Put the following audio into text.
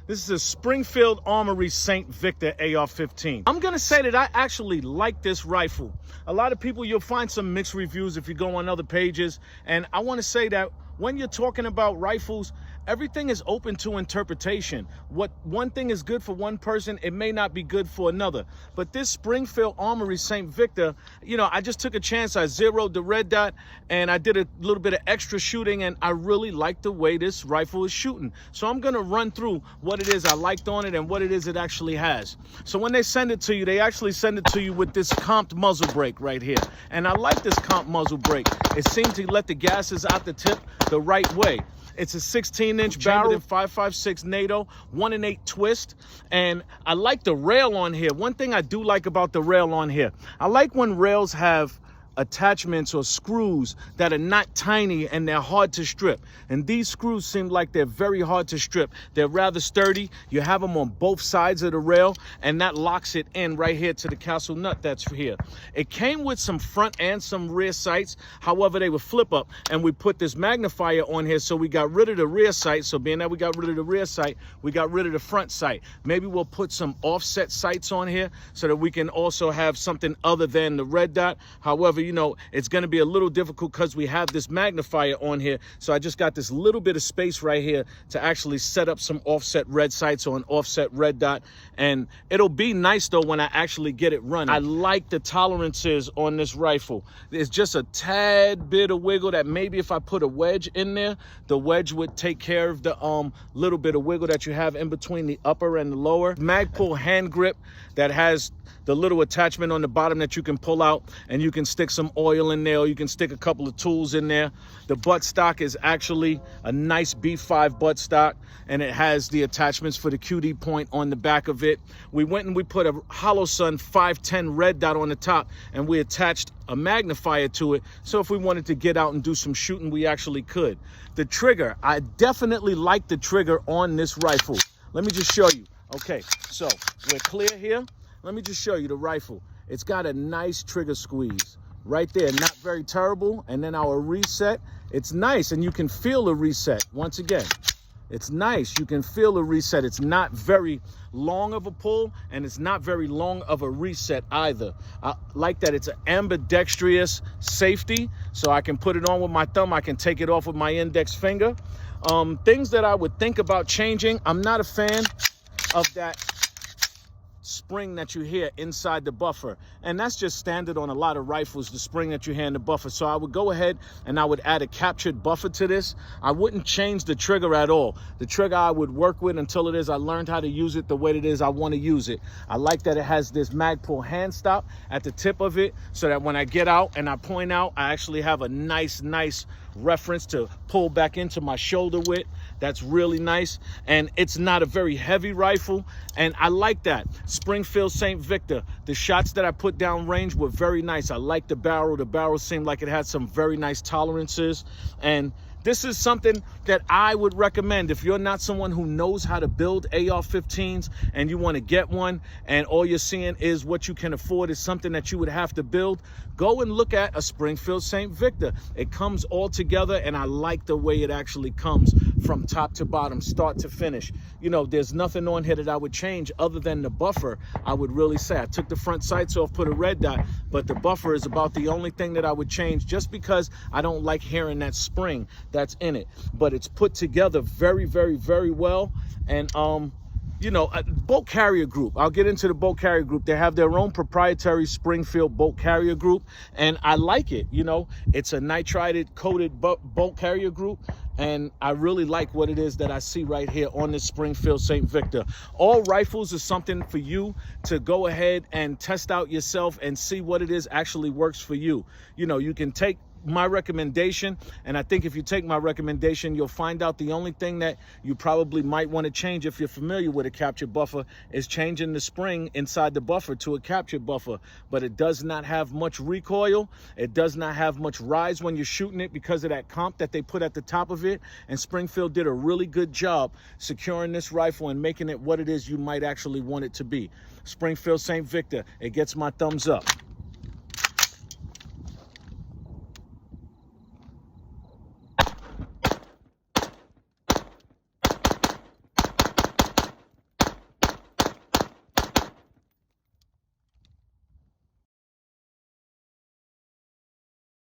This is a Springfield Armory Saint Victor AR15. I'm gonna say that I actually like this rifle. A lot of people, you'll find some mixed reviews if you go on other pages. And I wanna say that when you're talking about rifles, everything is open to interpretation. What one thing is good for one person, it may not be good for another. But this Springfield Armory Saint Victor, you know, I just took a chance. I zeroed the red dot and I did a little bit of extra shooting, and I really like the way this rifle is shooting. So I'm gonna run through what it is I liked on it and what it is it actually has. So when they send it to you, they actually send it to you with this comped muzzle brake right here. And I like this comped muzzle brake. It seems to let the gases out the tip the right way. It's a 16-inch barrel in 5.56 NATO, 1-in-8 twist. And I like the rail on here. One thing I do like about the rail on here, I like when rails have attachments or screws that are not tiny and they're hard to strip. And these screws seem like they're very hard to strip. They're rather sturdy. You have them on both sides of the rail, and that locks it in right here to the castle nut that's here. It came with some front and some rear sights. However, they would flip up, and we put this magnifier on here, so we got rid of the rear sight. So being that we got rid of the rear sight, we got rid of the front sight. Maybe we'll put some offset sights on here so that we can also have something other than the red dot. However, you know, it's going to be a little difficult because we have this magnifier on here. So I just got this little bit of space right here to actually set up some offset red sights or an offset red dot. And it'll be nice though when I actually get it running. I like the tolerances on this rifle. There's just a tad bit of wiggle that maybe if I put a wedge in there, the wedge would take care of the little bit of wiggle that you have in between the upper and the lower. Magpul hand grip that has the little attachment on the bottom that you can pull out, and you can stick some oil in there, or you can stick a couple of tools in there. The buttstock is actually a nice B5 buttstock, and it has the attachments for the QD point on the back of it. We went and we put a Holosun 510 red dot on the top, and we attached a magnifier to it, so if we wanted to get out and do some shooting, we actually could. The trigger, I definitely like the trigger on this rifle. Let me just show you. Okay, so we're clear here. Let me just show you the rifle. It's got a nice trigger squeeze right there, not very terrible. And then our reset, it's nice, and you can feel the reset. Once again, it's nice. You can feel the reset. It's not very long of a pull, and it's not very long of a reset either. I like that it's an ambidextrous safety, so I can put it on with my thumb. I can take it off with my index finger. Things that I would think about changing, I'm not a fan of that spring that you hear inside the buffer, and that's just standard on a lot of rifles, the spring that you hear in the buffer. So I would go ahead and I would add a captured buffer to this. I wouldn't change the trigger at all. The trigger I would work with until it is I learned how to use it the way it is I want to use it. I like that it has this Magpul hand stop at the tip of it, so that when I get out and I point out, I actually have a nice reference to pull back into my shoulder with. That's really nice, and it's not a very heavy rifle, and I like that. Springfield Saint Victor, the shots that I put down range were very nice. I like the barrel. The barrel seemed like it had some very nice tolerances, and this is something that I would recommend if you're not someone who knows how to build AR-15s and you want to get one, and all you're seeing is what you can afford is something that you would have to build. Go and look at a Springfield Saint Victor. It comes all together, and I like the way it actually comes from top to bottom, start to finish. You know, there's nothing on here that I would change other than the buffer. I would really say I took the front sights off, put a red dot, but the buffer is about the only thing that I would change, just because I don't like hearing that spring that's in it. But it's put together very well. And you know, bolt carrier group, I'll get into the bolt carrier group. They have their own proprietary Springfield bolt carrier group, and I like it. You know, it's a nitrided coated bolt carrier group, and I really like what it is that I see right here on this Springfield Saint Victor. All rifles is something for you to go ahead and test out yourself and see what it is actually works for you. You know, you can take my recommendation, and I think if you take my recommendation, you'll find out the only thing that you probably might want to change, if you're familiar with a captured buffer, is changing the spring inside the buffer to a captured buffer. But it does not have much recoil. It does not have much rise when you're shooting it because of that comp that they put at the top of it. And Springfield did a really good job securing this rifle and making it what it is you might actually want it to be. Springfield Saint Victor, it gets my thumbs up.